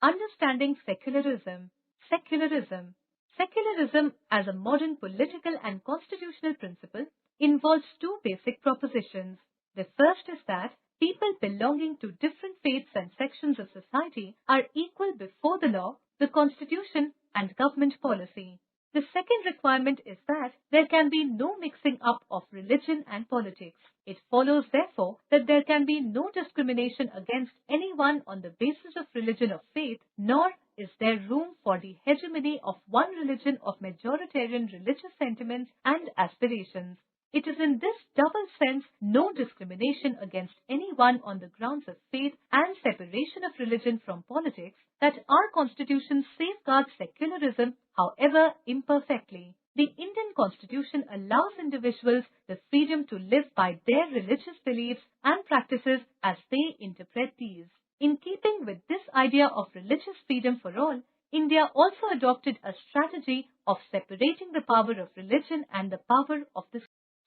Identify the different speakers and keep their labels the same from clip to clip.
Speaker 1: Understanding secularism. Secularism. Secularism as a modern political and constitutional principle involves two basic propositions. The first is that people belonging to different faiths and sections of society are equal before the law, the constitution, and government policy. The second requirement is that there can be no mixing up of religion and politics. It follows, therefore, that there can be no discrimination against anyone on the basis of religion or faith, nor is there room for the hegemony of one religion of majoritarian religious sentiments and aspirations. It is in this double sense, no discrimination against anyone on the grounds of faith and separation of religion from politics, that our Constitution safeguards secularism, however imperfectly. The Indian Constitution allows individuals the freedom to live by their religious beliefs and practices as they interpret these. In keeping with this idea of religious freedom for all, India also adopted a strategy of separating the power of religion and the power of the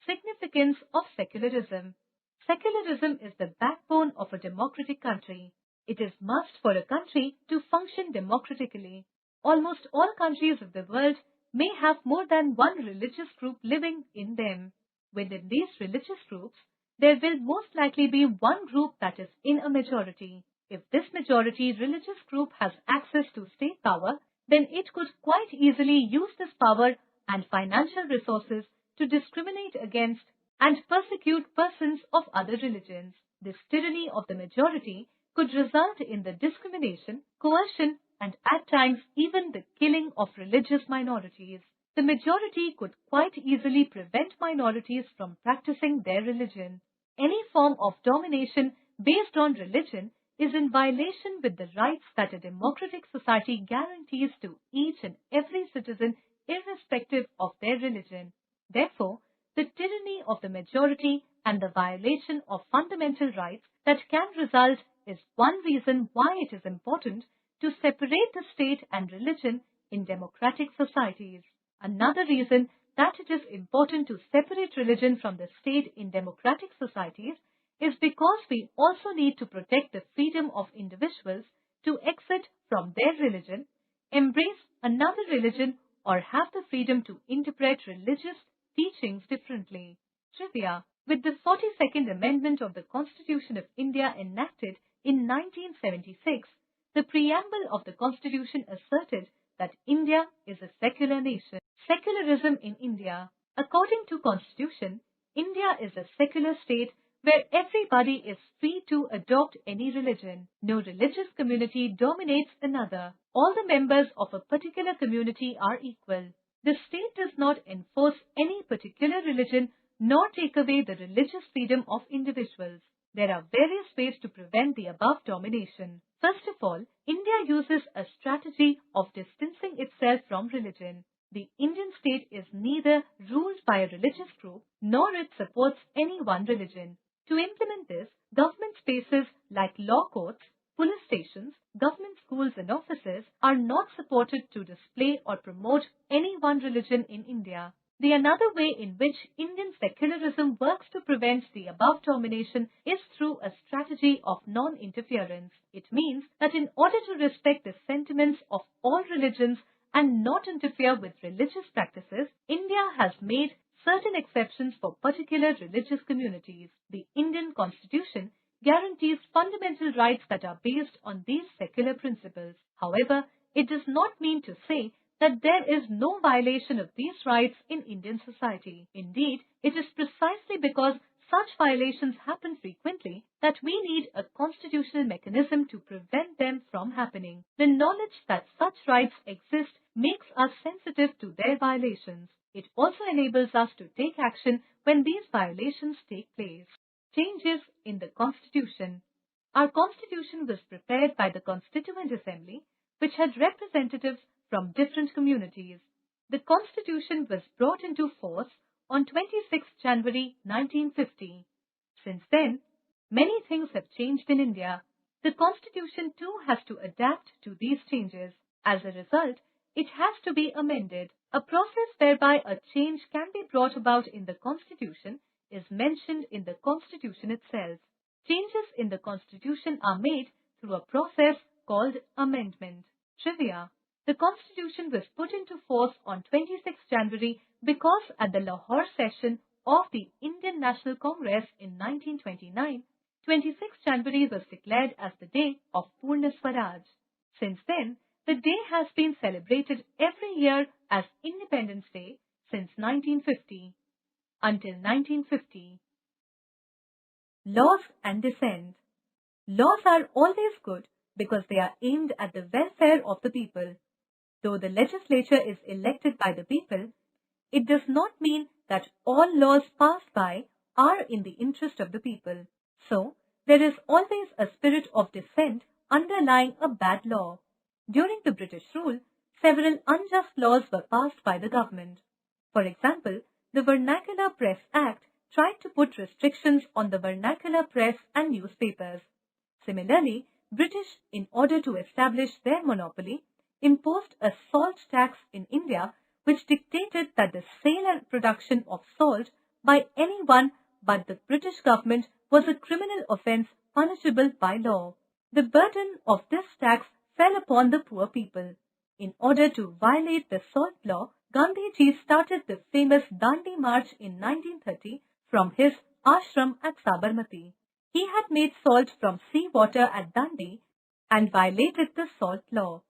Speaker 1: significance of secularism. Secularism is the backbone of a democratic country. It is must for a country to function democratically. Almost all countries of the world may have more than one religious group living in them. Within these religious groups, there will most likely be one group that is in a majority. If this majority religious group has access to state power, then it could quite easily use this power and financial resources to discriminate against and persecute persons of other religions. This tyranny of the majority could result in the discrimination, coercion, and at times even the killing of religious minorities. The majority could quite easily prevent minorities from practicing their religion. Any form of domination based on religion is in violation with the rights that a democratic society guarantees to each and every citizen irrespective of their religion. Therefore, the tyranny of the majority and the violation of fundamental rights that can result is one reason why it is important to separate the state and religion in democratic societies. Another reason that it is important to separate religion from the state in democratic societies is because we also need to protect the freedom of individuals to exit from their religion, embrace another religion, or have the freedom to interpret religious teachings differently. Trivia. With the 42nd Amendment of the Constitution of India enacted in 1976, the preamble of the Constitution asserted that India is a secular nation. Secularism in India. According to Constitution, India is a secular state where everybody is free to adopt any religion. No religious community dominates another. All the members of a particular community are equal. The state does not enforce any particular religion nor take away the religious freedom of individuals. There are various ways to prevent the above domination. First of all, India uses a strategy of distancing itself from religion. The Indian state is neither ruled by a religious group nor it supports any one religion. To implement this, government spaces like law courts, police stations, government schools and offices are not supported to display or promote any one religion in India. The another way in which Indian secularism works to prevent the above domination is through a strategy of non-interference. It means that in order to respect the sentiments of all religions and not interfere with religious practices, India has made certain exceptions for particular religious communities. The Indian Constitution guarantees fundamental rights that are based on these secular principles. However, it does not mean to say that there is no violation of these rights in Indian society. Indeed, it is precisely because such violations happen frequently that we need a constitutional mechanism to prevent them from happening. The knowledge that such rights exist makes us sensitive to their violations. It also enables us to take action when these violations take place. Changes in the Constitution. Our Constitution was prepared by the Constituent Assembly, which had representatives from different communities. The Constitution was brought into force on 26 January 1950. Since then, many things have changed in India. The Constitution too has to adapt to these changes. As a result, it has to be amended. A process whereby a change can be brought about in the Constitution is mentioned in the Constitution itself. Changes in the Constitution are made through a process called amendment. Trivia. The Constitution was put into force on 26 January because at the Lahore session of the Indian National Congress in 1929, 26 January was declared as the day of Purna Swaraj. Since then, the day has been celebrated every year as Independence Day since 1950. Until 1950. Laws and dissent. Laws are always good because they are aimed at the welfare of the people. Though the legislature is elected by the people, it does not mean that all laws passed by are in the interest of the people. So, there is always a spirit of dissent underlying a bad law. During the British rule, several unjust laws were passed by the government. For example, the Vernacular Press Act tried to put restrictions on the vernacular press and newspapers. Similarly, British, in order to establish their monopoly, imposed a salt tax in India which dictated that the sale and production of salt by anyone but the British government was a criminal offence punishable by law. The burden of this tax fell upon the poor people. In order to violate the salt law, Gandhiji started the famous Dandi March in 1930 from his ashram at Sabarmati. He had made salt from sea water at Dandi and violated the salt law.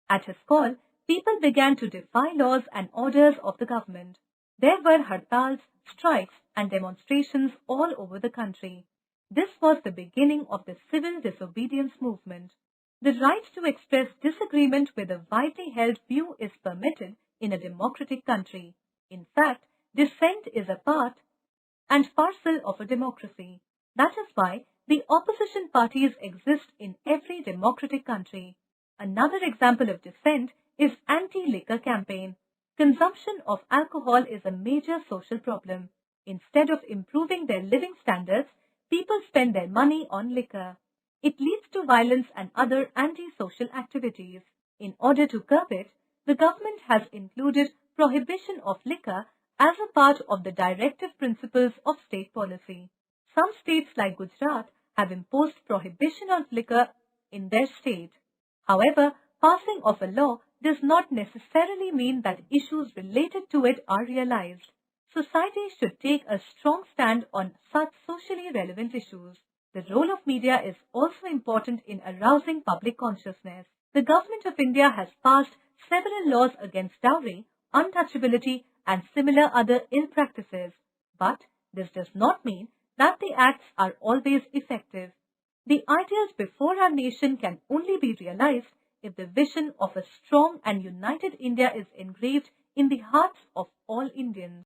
Speaker 1: At his call, people began to defy laws and orders of the government. There were hartals, strikes and demonstrations all over the country. This was the beginning of the civil disobedience movement. The right to express disagreement with a widely held view is permitted in a democratic country. In fact, dissent is a part and parcel of a democracy. That is why the opposition parties exist in every democratic country. Another example of dissent is anti-liquor campaign. Consumption of alcohol is a major social problem. Instead of improving their living standards, people spend their money on liquor. It leads to violence and other anti-social activities. In order to curb it, the government has included prohibition of liquor as a part of the directive principles of state policy. Some states like Gujarat have imposed prohibition of liquor in their state. However, passing of a law does not necessarily mean that issues related to it are realized. Society should take a strong stand on such socially relevant issues. The role of media is also important in arousing public consciousness. The Government of India has passed several laws against dowry, untouchability and similar other ill practices. But this does not mean that the acts are always effective. The ideals before our nation can only be realized if the vision of a strong and united India is engraved in the hearts of all Indians.